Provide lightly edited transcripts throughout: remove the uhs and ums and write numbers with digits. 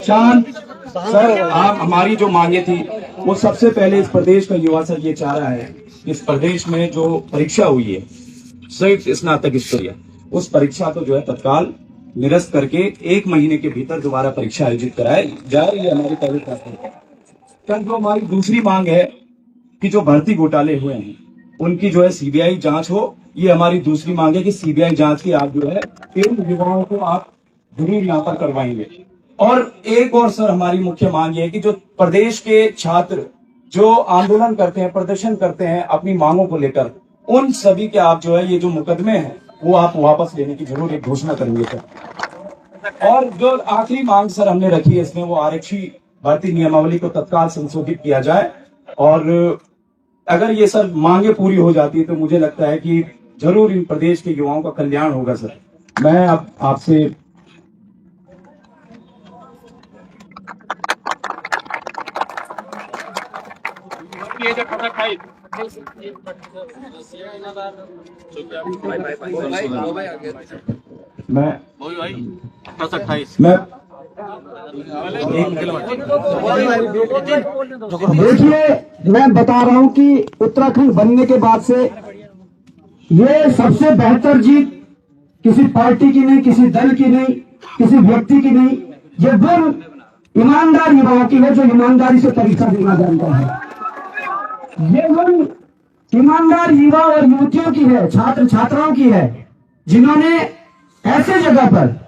शान सर, आप हमारी जो मांगे थी वो सबसे पहले इस प्रदेश का युवा सर ये चाह रहा है, इस प्रदेश में जो परीक्षा हुई है सिर्फ स्नातक स्तरीय, उस परीक्षा को जो है तत्काल निरस्त करके 1 महीने के भीतर दोबारा परीक्षा आयोजित कराए जाए। ये हमारी पहली प्राथमिकता है। कल जो हमारी दूसरी मांग है कि जो भर्ती घोटाले हुए हैं उनकी जो है सीबीआई जांच हो, ये हमारी दूसरी मांग है कि सीबीआई जांच की आप जो है इन युवाओं को आप जरूर यहाँ पर करवाएंगे। और एक और सर हमारी मुख्य मांग ये है कि जो प्रदेश के छात्र जो आंदोलन करते हैं, प्रदर्शन करते हैं अपनी मांगों को लेकर, उन सभी के आप जो है ये जो मुकदमे हैं वो आप वापस लेने की जरूर एक घोषणा करेंगे सर। और जो आखिरी मांग सर हमने रखी है इसमें वो आरक्षी भर्ती नियमावली को तत्काल संशोधित किया जाए। और अगर ये सर मांगे पूरी हो जाती है तो मुझे लगता है कि जरूर इन प्रदेश के युवाओं का कल्याण होगा सर। मैं अब आपसे देखिए, मैं बता रहा हूं कि उत्तराखंड बनने के बाद से ये सबसे बेहतर जीत किसी पार्टी की नहीं, किसी दल की नहीं, किसी व्यक्ति की नहीं, ये वो ईमानदार युवाओं की है जो ईमानदारी से परीक्षा देना जानता है। ये वो ईमानदार युवा और युवतियों की है, छात्र छात्राओं की है, जिन्होंने ऐसे जगह पर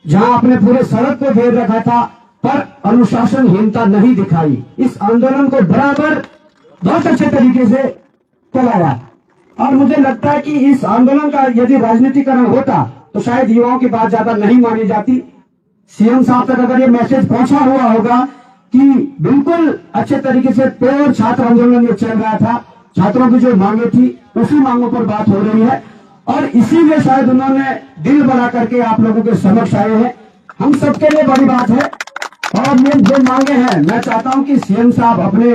जहां आपने पूरे सड़क को घेर रखा था पर अनुशासनहीनता नहीं दिखाई, इस आंदोलन को बराबर बहुत अच्छे तरीके से चलाया। और मुझे लगता है कि इस आंदोलन का यदि राजनीतिकरण होता तो शायद युवाओं की बात ज्यादा नहीं मानी जाती। सीएम साहब तक अगर ये मैसेज पहुंचा हुआ होगा कि बिल्कुल अच्छे तरीके से प्योर छात्र आंदोलन ये चल रहा था, छात्रों की जो मांगे थी उसी मांगों पर बात हो रही है, और इसीलिए शायद उन्होंने दिल बड़ा करके आप लोगों के समक्ष आए हैं। हम सबके लिए बड़ी बात है। और ये जो मांगे हैं, मैं चाहता हूं कि सीएम साहब अपने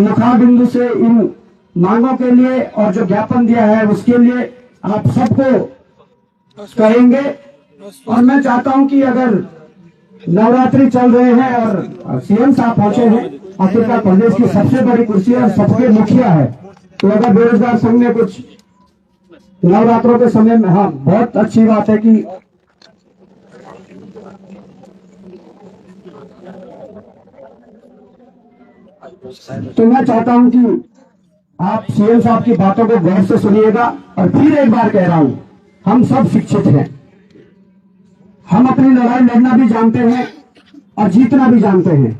मुखार बिंदु से इन मांगों के लिए और जो ज्ञापन दिया है उसके लिए आप सबको कहेंगे। और मैं चाहता हूं कि अगर नवरात्रि चल रहे हैं और सीएम साहब पहुंचे हैं, आखिरकार प्रदेश की सबसे बड़ी कुर्सी और सबके मुखिया है, तो अगर बेरोजगार संघ ने कुछ नवरात्रों के समय में, हाँ बहुत अच्छी बात है कि तो मैं चाहता हूं कि आप सीएम साहब की बातों को गौर से सुनिएगा। और फिर एक बार कह रहा हूं, हम सब शिक्षित हैं, हम अपनी लड़ाई लड़ना भी जानते हैं और जीतना भी जानते हैं।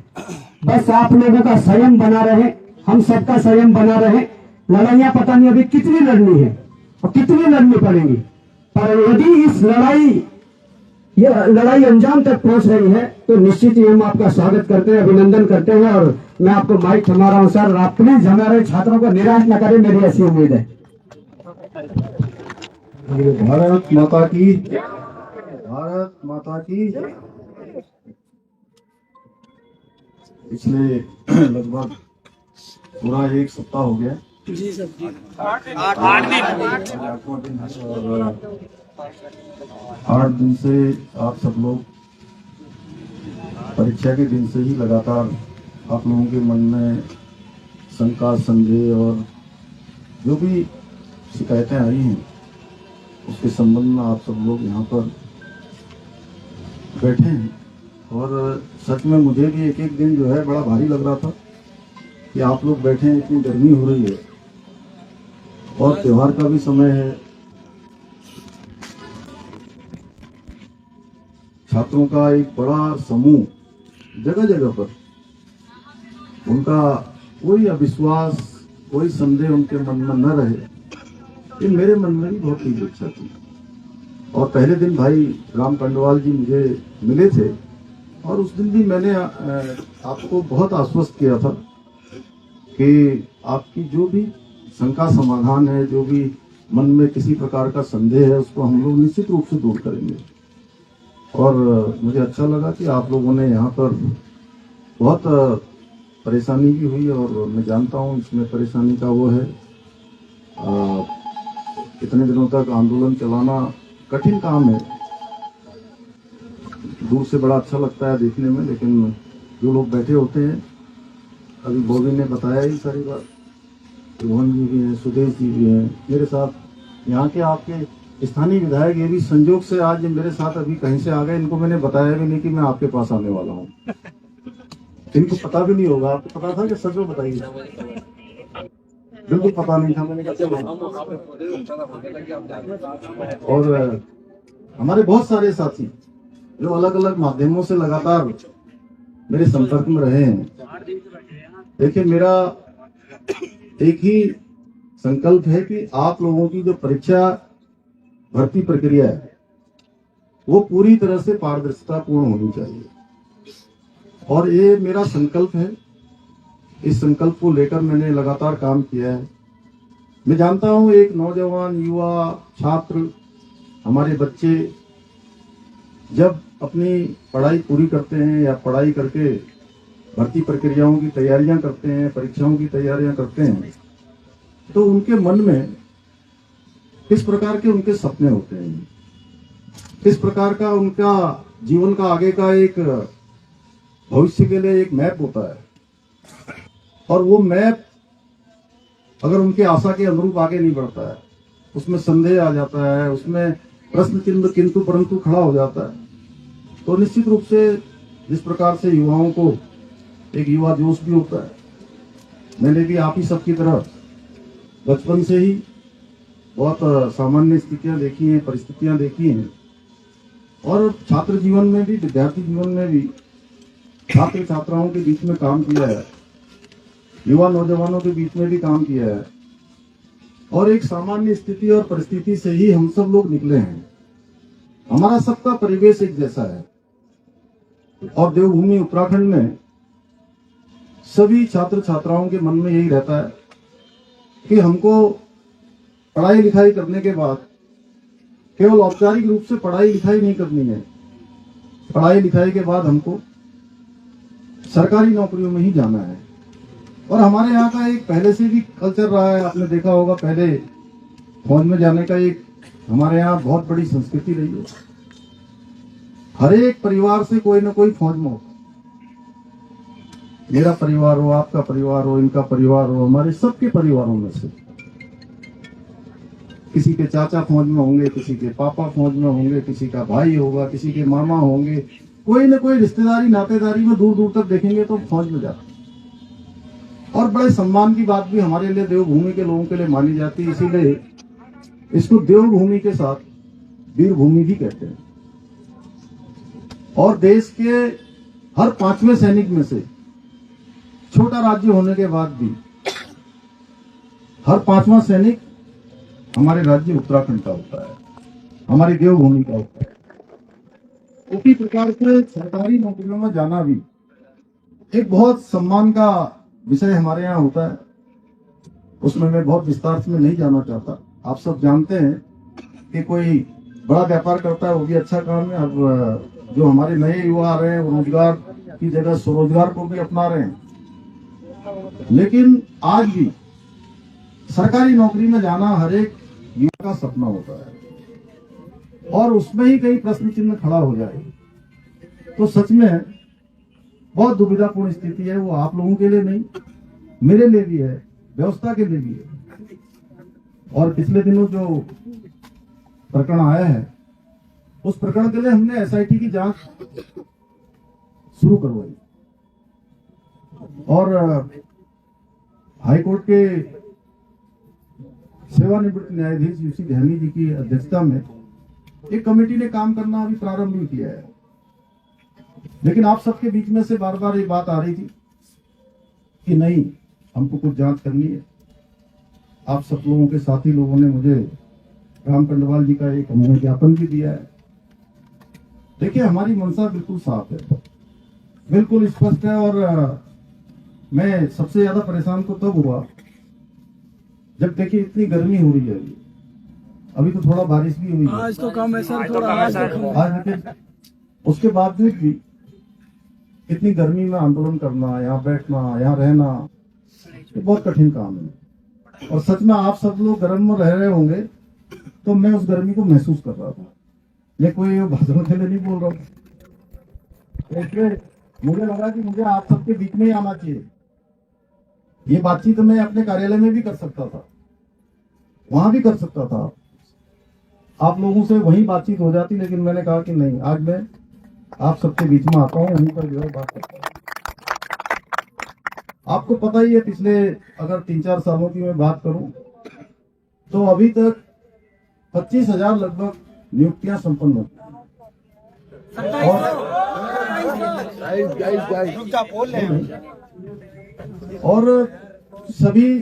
बस आप लोगों का संयम बना रहे, हम सबका संयम बना रहे। लड़ाइयां पता नहीं अभी कितनी लड़नी है और कितनी लड़नी पड़ेगी, पर यदि इस ये लड़ाई अंजाम तक पहुंच रही है तो निश्चित ही हम आपका स्वागत करते हैं, अभिनंदन करते हैं। और मैं आपको माइक थमा रहा हूं सर, आप प्लीज हमारे छात्रों को निराश न करें, मेरी ऐसी उम्मीद है। भारत माता की, भारत माता की। पिछले लगभग पूरा 1 सप्ताह हो गया जी सर, 8 दिन से आप सब लोग परीक्षा के दिन से ही लगातार आप लोगों के मन में शंका, संदेह और जो भी शिकायतें आई हैं उसके संबंध में आप सब लोग यहाँ पर बैठे हैं। और सच में मुझे भी एक एक दिन जो है बड़ा भारी लग रहा था कि आप लोग बैठे हैं, इतनी गर्मी हो रही है और त्योहार का भी समय है। छात्रों का एक बड़ा समूह जगह जगह पर, उनका कोई अविश्वास, कोई संदेह उनके मन में न रहे, ये मेरे मन में भी बहुत ही इच्छा थी। और पहले दिन भाई राम कंडवाल जी मुझे मिले थे और उस दिन भी मैंने आपको बहुत आश्वस्त किया था कि आपकी जो भी शंका समाधान है, जो भी मन में किसी प्रकार का संदेह है, उसको हम लोग निश्चित रूप से दूर करेंगे। और मुझे अच्छा लगा कि आप लोगों ने यहाँ पर बहुत परेशानी भी हुई, और मैं जानता हूँ इसमें परेशानी का वो है, इतने दिनों तक आंदोलन चलाना कठिन काम है। दूर से बड़ा अच्छा लगता है देखने में, लेकिन जो लोग बैठे होते हैं, अभी बॉबी ने बताया ही सारी बात, रोहन जी भी हैं, सुदेश जी भी हैं मेरे साथ, यहाँ के आपके स्थानीय विधायक ये भी संजोग से आज मेरे साथ अभी कहीं से आ गए, इनको मैंने बताया भी नहीं कि मैं आपके पास आने वाला हूँ। इनको पता भी नहीं होगा। आपको पता था कि सच में बताइए? बिल्कुल पता नहीं था। मैंने कहा चलो। और हमारे बहुत सारे साथी जो अलग अलग माध्यमों से लगातार मेरे संपर्क में रहे हैं। देखिए, मेरा एक ही संकल्प है कि आप लोगों की जो परीक्षा भर्ती प्रक्रिया है वो पूरी तरह से पारदर्शिता पूर्ण होनी चाहिए, और ये मेरा संकल्प है। इस संकल्प को लेकर मैंने लगातार काम किया है। मैं जानता हूं एक नौजवान, युवा, छात्र, हमारे बच्चे जब अपनी पढ़ाई पूरी करते हैं या पढ़ाई करके भर्ती प्रक्रियाओं की तैयारियां करते हैं, परीक्षाओं की तैयारियां करते हैं, तो उनके मन में किस प्रकार के उनके सपने होते हैं, किस प्रकार का उनका जीवन का आगे का एक भविष्य के लिए एक मैप होता है, और वो मैप अगर उनके आशा के अनुरूप आगे नहीं बढ़ता है, उसमें संदेह आ जाता है, उसमें प्रश्न चिन्ह किंतु परंतु खड़ा हो जाता है, तो निश्चित रूप से जिस प्रकार से युवाओं को एक युवा जोश भी होता है, मैंने भी आप ही सबकी तरह बचपन से ही बहुत सामान्य स्थितियां देखी हैं, परिस्थितियां देखी हैं, और छात्र जीवन में भी, विद्यार्थी जीवन में भी छात्र छात्राओं के बीच में काम किया है, युवा नौजवानों के बीच में भी काम किया है, और एक सामान्य स्थिति और परिस्थिति से ही हम सब लोग निकले हैं। हमारा सबका परिवेश एक जैसा है, और देवभूमि उत्तराखंड में सभी छात्र छात्राओं के मन में यही रहता है कि हमको पढ़ाई लिखाई करने के बाद केवल औपचारिक रूप से पढ़ाई लिखाई नहीं करनी है। पढ़ाई लिखाई के बाद हमको सरकारी नौकरियों में ही जाना है। और हमारे यहाँ का एक पहले से भी कल्चर रहा है, आपने देखा होगा, पहले फौज में जाने का एक हमारे यहाँ बहुत बड़ी संस्कृति रही है। हर एक परिवार से कोई ना कोई फौज में होता है। मेरा परिवार हो, आपका परिवार हो, इनका परिवार हो, हमारे सबके परिवारों में से किसी के चाचा फौज में होंगे, किसी के पापा फौज में होंगे, किसी का भाई होगा, किसी के मामा होंगे, कोई ना कोई रिश्तेदारी नातेदारी में दूर दूर तक देखेंगे तो फौज में जाता। और बड़े सम्मान की बात भी हमारे लिए देवभूमि के लोगों के लिए मानी जाती है, इसीलिए इसको देवभूमि के साथ वीरभूमि भी कहते हैं। और देश के हर 5वें सैनिक में से, छोटा राज्य होने के बाद भी, हर 5वां सैनिक हमारे राज्य उत्तराखंड का होता है, हमारी देवभूमि का होता है। उसी प्रकार से सरकारी नौकरियों में जाना भी एक बहुत सम्मान का विषय हमारे यहाँ होता है। उसमें मैं बहुत विस्तार से नहीं जाना चाहता। आप सब जानते हैं कि कोई बड़ा व्यापार करता है, वो भी अच्छा काम है। अब जो हमारे नए युवा आ रहे हैं, वो रोजगार की जगह स्वरोजगार को भी अपना रहे हैं, लेकिन आज भी सरकारी नौकरी में जाना हर एक युवा का सपना होता है, और उसमें ही कई प्रश्न चिन्ह खड़ा हो जाए तो सच में बहुत दुविधापूर्ण स्थिति है। वो आप लोगों के लिए नहीं, मेरे लिए भी है, व्यवस्था के लिए भी है। और पिछले दिनों जो प्रकरण आया है, उस प्रकरण के लिए हमने एसआईटी की जांच शुरू करवाई, और हाईकोर्ट के सेवानिवृत्त न्यायाधीश यूसी ध्यानी जी की अध्यक्षता में एक कमेटी ने काम करना अभी प्रारंभ नहीं किया है। लेकिन आप सबके बीच में से बार बार ये बात आ रही थी कि नहीं, हमको कुछ जांच करनी है। आप सब लोगों के साथी लोगों ने मुझे राम कंडवाल जी का एक हमने ज्ञापन भी दिया है। देखिए, हमारी मंशा बिल्कुल साफ है, बिल्कुल स्पष्ट है। और मैं सबसे ज्यादा परेशान तो तब हुआ जब देखिए इतनी गर्मी हो रही है। अभी तो थोड़ा बारिश भी हुई है, आज तो कम है सर, थोड़ा आज तो कम है। आज उसके बावजूद भी इतनी गर्मी में आंदोलन करना, यहाँ बैठना, यहाँ रहना, ये बहुत कठिन काम है। और सच में आप सब लोग गर्म में रह रहे होंगे तो मैं उस गर्मी को महसूस कर रहा था। ये कोई भाषण के लिए नहीं बोल रहा हूँ, इसलिए मुझे लगा कि मुझे आप सबके बीच में ही आना चाहिए। ये बातचीत मैं अपने कार्यालय में भी कर सकता था, वहां भी कर सकता था, आप लोगों से वही बातचीत हो जाती, लेकिन मैंने कहा कि नहीं, आज मैं आप सबके बीच में आता हूँ, वहीं पर जो है बात करता हूँ। आपको पता ही है, पिछले अगर 3-4 सालों की मैं बात करूं तो अभी तक 25,000 लगभग नियुक्तियां संपन्न हो और सभी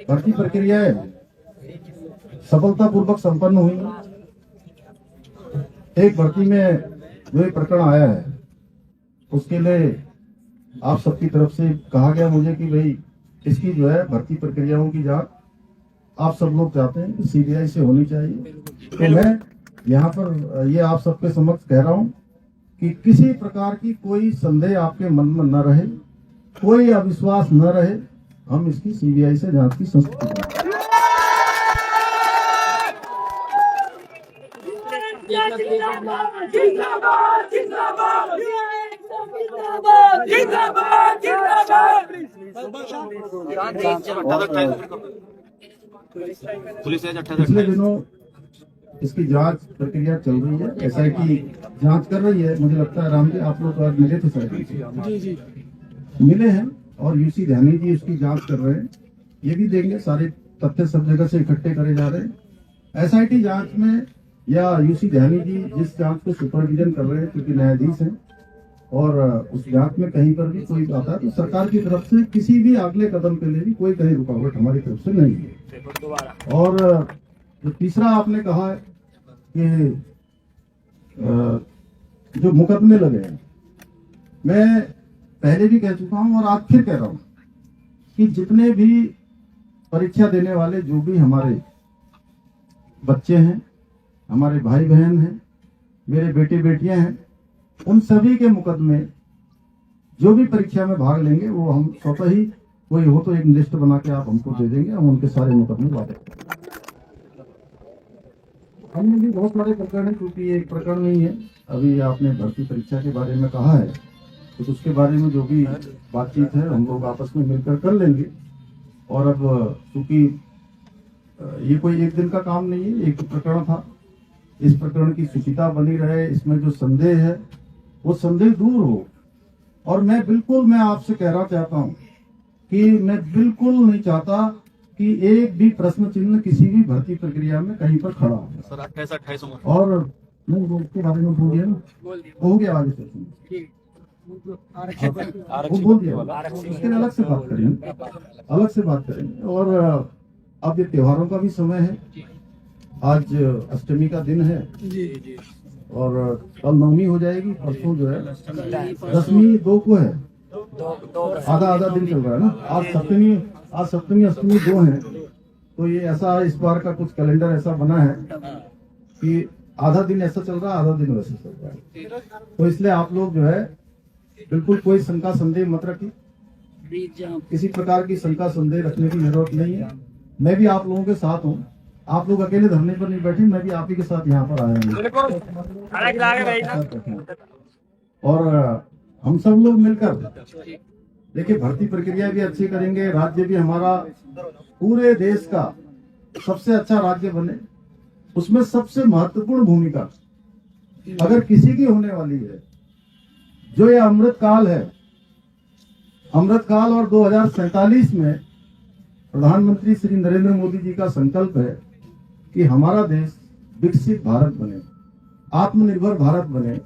भर्ती प्रक्रियाएं सफलतापूर्वक संपन्न हुई। एक भर्ती में जो एक प्रकरण आया है, उसके लिए आप सबकी तरफ से कहा गया मुझे कि भाई इसकी जो है भर्ती प्रक्रियाओं की जांच आप सब लोग चाहते हैं कि सीबीआई से होनी चाहिए। तो मैं यहाँ पर ये आप सबके समक्ष कह रहा हूँ कि किसी प्रकार की कोई संदेह आपके मन में न रहे, कोई अविश्वास न रहे, हम इसकी सीबीआई से जांच की संस्कृति बनाएं। जिंदाबाद जिंदाबाद जिंदाबाद जिंदाबाद जिंदाबाद। पिछले दिनों इसकी जांच प्रक्रिया चल रही है, एसआईटी जांच कर रही है। मुझे लगता है राम जी आप लोग आज मिले थे सर, मिले हैं, और यूसी ध्यानी जी उसकी जांच कर रहे हैं। ये भी देंगे, सारे तथ्य सब जगह से इकट्ठे करे जा रहे हैं। एसआईटी जांच में या यूसी ध्यानी जी जिस जांच को सुपरविजन कर रहे हैं, क्योंकि न्यायाधीश हैं, और उस जांच में कहीं पर भी कोई आता है तो सरकार की तरफ से किसी भी अगले कदम के लिए भी कोई कहीं रुकावट हमारी तरफ से नहीं है। और जो तीसरा आपने कहा है कि जो मुकदमे लगे हैं, मैं पहले भी कह चुका हूं और आज फिर कह रहा हूं कि जितने भी परीक्षा देने वाले जो भी हमारे बच्चे हैं, हमारे भाई बहन हैं, मेरे बेटे बेटियां हैं, उन सभी के मुकदमे जो भी परीक्षा में भाग लेंगे वो हम स्वतः ही, कोई हो तो एक लिस्ट बना के आप हमको दे देंगे, हम उनके सारे मुकदमे वापस करेंगे। हमने भी बहुत सारे प्रकरण है, क्योंकि ये एक प्रकरण नहीं है। अभी आपने भर्ती परीक्षा के बारे में कहा है, तो उसके बारे में जो भी बातचीत है हम लोग आपस में मिलकर कर लेंगे। और अब क्योंकि ये कोई एक दिन का काम नहीं है, एक प्रकरण था, इस प्रकरण की शुचिता बनी रहे, इसमें जो संदेह है वो संदेह दूर हो। और मैं आपसे कहना चाहता हूं कि मैं बिल्कुल नहीं चाहता कि एक भी प्रश्न चिन्ह किसी भी भर्ती प्रक्रिया में कहीं पर खड़ा हो। सर 28 और नहीं, वो उसके बारे में बोलिए ना, हो गया आगे से वो बोल दिया, उसके अलग से बात करेंगे, अलग से बात करेंगे। और अब ये त्योहारों का भी समय है, आज अष्टमी का दिन है और कल नवमी हो जाएगी, परसों जो है दसवीं 2 को है, आधा दिन चल रहा है ना। आज सप्तमी अष्टमी 2 है, तो ये ऐसा इस बार का कुछ कैलेंडर ऐसा बना है कि आधा दिन ऐसा चल रहा है, आधा दिन वैसे चल रहा है। तो इसलिए आप लोग जो है बिल्कुल कोई शंका संदेह मत रखिए, किसी प्रकार की शंका संदेह रखने की जरूरत नहीं है। मैं भी आप लोगों के साथ हूँ, आप लोग अकेले धरने पर नहीं बैठे, मैं भी आप ही के साथ यहाँ पर आया हूँ। और हम सब लोग मिलकर देखिए भर्ती प्रक्रिया भी अच्छी करेंगे, राज्य भी हमारा पूरे देश का सबसे अच्छा राज्य बने, उसमें सबसे महत्वपूर्ण भूमिका अगर किसी की होने वाली है, जो ये अमृत काल है, अमृत काल। और 2047 में प्रधानमंत्री श्री नरेंद्र मोदी जी का संकल्प है कि हमारा देश विकसित भारत बने, आत्मनिर्भर भारत बने।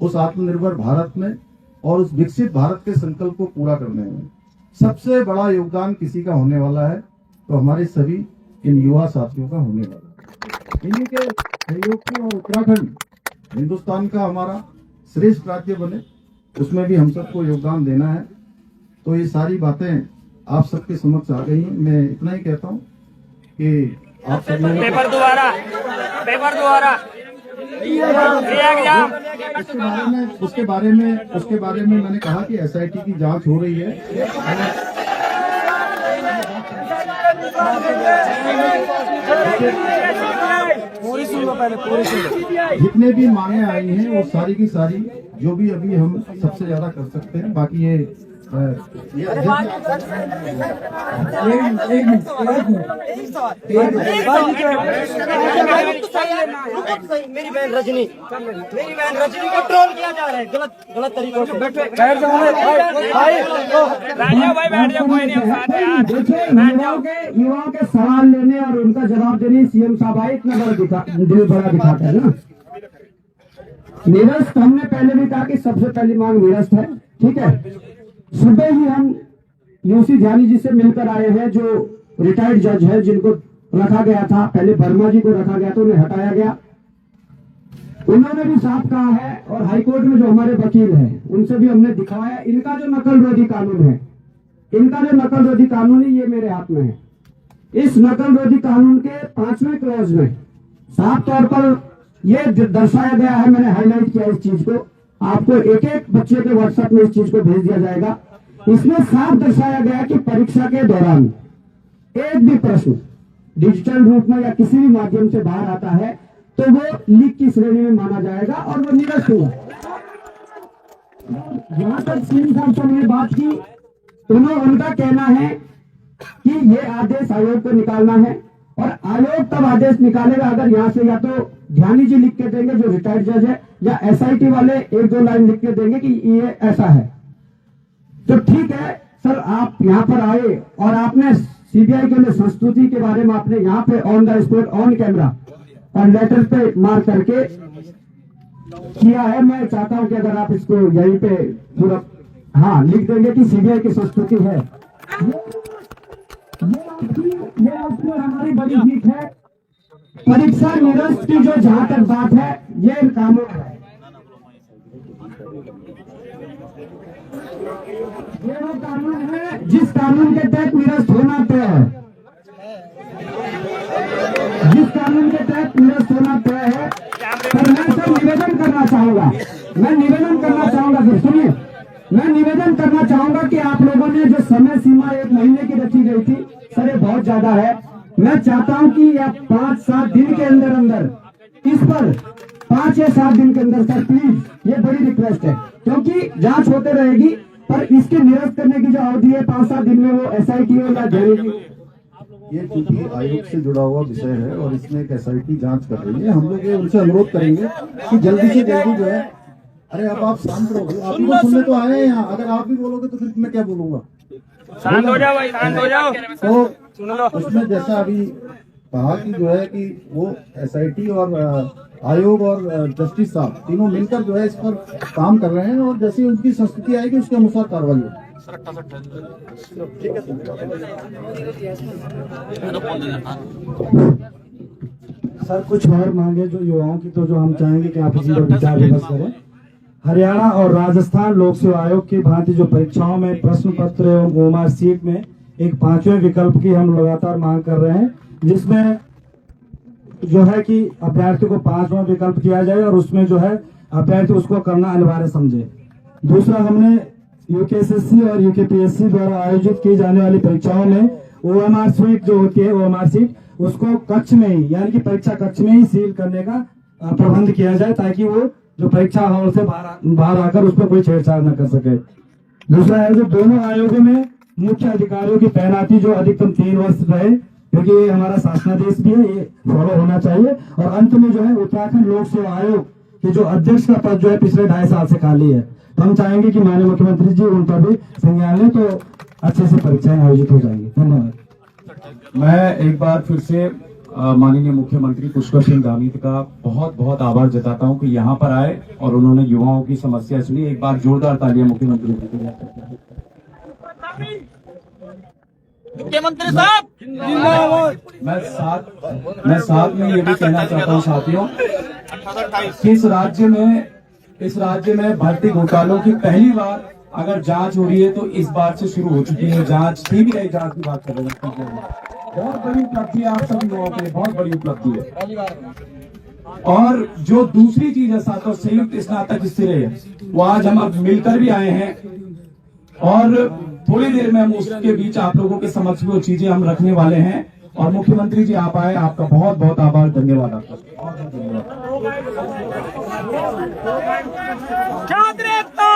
उस आत्मनिर्भर भारत में और उस विकसित भारत के संकल्प को पूरा करने में सबसे बड़ा योगदान किसी का होने वाला है, तो हमारे सभी इन युवा साथियों का होने वाला है। इन्हीं के सहयोग से और उत्तराखंड हिंदुस्तान का हमारा श्रेष्ठ राज्य बने, उसमें भी हम सबको योगदान देना है। तो ये सारी बातें आप सबके समक्ष आ गई हैं। मैं इतना ही कहता हूँ कि आप सब पेपर दोबारा उसके बारे में मैंने कहा कि एसआईटी की जांच हो रही है। पूरी सुन लो पहले, पूरी सुन लो। जितने भी मांगे आई हैं वो सारी की सारी जो भी अभी हम सबसे ज्यादा कर सकते हैं, बाकी ये मेरी बहन रजनी को ट्रोल किया जा रहा है गलत तरीकों से। बैठ जाओ राजा भाई बैठ जाओ, कोई नहीं, हम साथ हैं यार। देखिए, युवाओं के सवाल लेने और उनका जवाब देने सीएम साहब आए, इतना दिल बड़ा दिखाता है ना। निरस्त हमने पहले भी कहा कि सबसे पहली मांग निरस्त है, ठीक है। सुबह ही हम यूसी ध्यानी जी से मिलकर आए हैं, जो रिटायर्ड जज है, जिनको रखा गया था, पहले वर्मा जी को रखा गया था, उन्हें हटाया गया। उन्होंने भी साफ कहा है, और हाईकोर्ट में जो हमारे वकील हैं उनसे भी हमने दिखाया, इनका जो नकल रोधी कानून है, ये मेरे हाथ में है। इस नकल रोधी कानून के 5वें क्लॉज में साफ तौर पर यह दर्शाया गया है, मैंने हाईलाइट किया इस चीज को, आपको एक एक बच्चे के व्हाट्सएप में इस चीज को भेज दिया जाएगा। इसमें साफ दर्शाया गया कि परीक्षा के दौरान एक भी प्रश्न डिजिटल रूप में या किसी भी माध्यम से बाहर आता है तो वो लीक की श्रेणी में माना जाएगा और वो निरस्त होगा। जहां तक सीएम साहब से हमने बात की, उनका कहना है कि ये आदेश आयोग को निकालना है, और आयोग तब आदेश निकालेगा अगर यहाँ से या तो ध्यानी जी लिख के देंगे जो रिटायर्ड जज है, या एसआईटी वाले 1-2 लाइन लिख के देंगे कि ये ऐसा है। तो ठीक है सर, आप यहाँ पर आए और आपने सीबीआई के लिए संस्तुति के बारे में आपने यहाँ पे on the spot on camera और लेटर पे मार करके किया है। मैं चाहता हूं कि अगर आप इसको यहीं पे पूरा लिख देंगे कि सीबीआई की संस्तुति है, ये उसमें हमारी बड़ी जीत है। परीक्षा निरस्त की जो जहां तक बात है, ये कानून है, ये वो कानून है जिस कानून के तहत निरस्त होना तय है, जिस कानून के तहत निरस्त होना तय है। पर मैं सर निवेदन करना चाहूंगा, फिर सुनिए, मैं निवेदन करना चाहूंगा कि आप लोगों ने जो समय सीमा 1 महीने की रखी गई थी सर, ये बहुत ज्यादा है। मैं चाहता हूं कि आप 5-7 दिन के अंदर इस पर 5 या 7 दिन के अंदर सर प्लीज, ये बड़ी रिक्वेस्ट है, क्योंकि जांच होते रहेगी, पर इसके निरस्त करने की जो अवधि है 5-7 दिन में, वो एसआईटी हो या जेल। ये चूंकि आयोग से जुड़ा हुआ विषय है और इसमें एक एसआईटी जांच कर रही है, हम लोग ये उनसे अनुरोध करेंगे कि जल्दी से जल्दी जो है, अरे अब आप शांत रहोगे, आप ही को सुनने तो आए हैं यहाँ, अगर आप भी बोलोगे तो फिर मैं क्या बोलूंगा। शांत हो जाओ भाई, शांत हो जाओ। तो उसमें जैसा अभी कहा कि जो है कि वो एसआईटी और आयोग और जस्टिस साहब तीनों मिलकर जो है इस पर काम कर रहे हैं, और जैसे उनकी संस्तुति आएगी उसके अनुसार कार्रवाई होगी। सर कुछ और मांगे जो युवाओं की, तो जो हम चाहेंगे कि आप इसी पर विचार विमर्श करें। हरियाणा और राजस्थान लोक सेवा आयोग की भांति जो परीक्षाओं में प्रश्न पत्र एवं ओएमआर सीट में एक 5वें विकल्प की हम लगातार मांग कर रहे हैं, जिसमें जो है कि अभ्यर्थी को 5वां विकल्प किया जाए और उसमें जो है अभ्यर्थी उसको करना अनिवार्य समझे। दूसरा, हमने यूकेएसएससी और यूकेपीएससी द्वारा आयोजित की जाने वाली परीक्षाओं में ओएमआर सीट जो होती है, ओएमआर सीट उसको कक्ष में ही, यानी कि परीक्षा कक्ष में ही सील करने का प्रबंध किया जाए, ताकि वो जो परीक्षा हॉल से बाहर आकर उस पर कोई छेड़छाड़ न कर सके। दूसरा है जो दोनों आयोगों में मुख्य अधिकारियों की तैनाती जो अधिकतम 3 वर्ष रहे, क्योंकि ये हमारा शासनादेश भी है, ये फॉलो होना चाहिए। और अंत में जो है उत्तराखंड लोक सेवा आयोग के जो अध्यक्ष का पद जो है पिछले 2.5 साल से खाली है, तो हम चाहेंगे कि माननीय मुख्यमंत्री जी उन पर भी संज्ञान लें, तो अच्छे से परीक्षाएं आयोजित हो जाएंगी। धन्यवाद। मैं एक बार फिर से माननीय मुख्यमंत्री पुष्कर सिंह धामी का बहुत बहुत आभार जताता हूं कि यहाँ पर आए और उन्होंने युवाओं की समस्या सुनी। एक बार जोरदार तालियां मुख्यमंत्री जी के लिए। मुख्यमंत्री साहब जिंदाबाद। मैं साथ में ये भी कहना चाहता हूँ साथियों कि इस राज्य में भर्ती घोटालों की पहली बार अगर जांच हो रही है तो इस बार से शुरू हो चुकी है जांच। सीबीआई जांच की बात कर रहे हैं, बहुत बड़ी उपलब्धि है आप सभी लोगों के लिए, बहुत बड़ी उपलब्धि है। और जो दूसरी चीज है साथ, संयुक्त स्नातक स्तरीय वो आज हम अब मिलकर भी आए हैं, और थोड़ी देर में हम उसके बीच आप लोगों के समक्ष वो चीजें हम रखने वाले हैं। और मुख्यमंत्री जी आप आए, आपका बहुत बहुत आभार, धन्यवाद आपका, बहुत बहुत धन्यवाद। छात्र एकता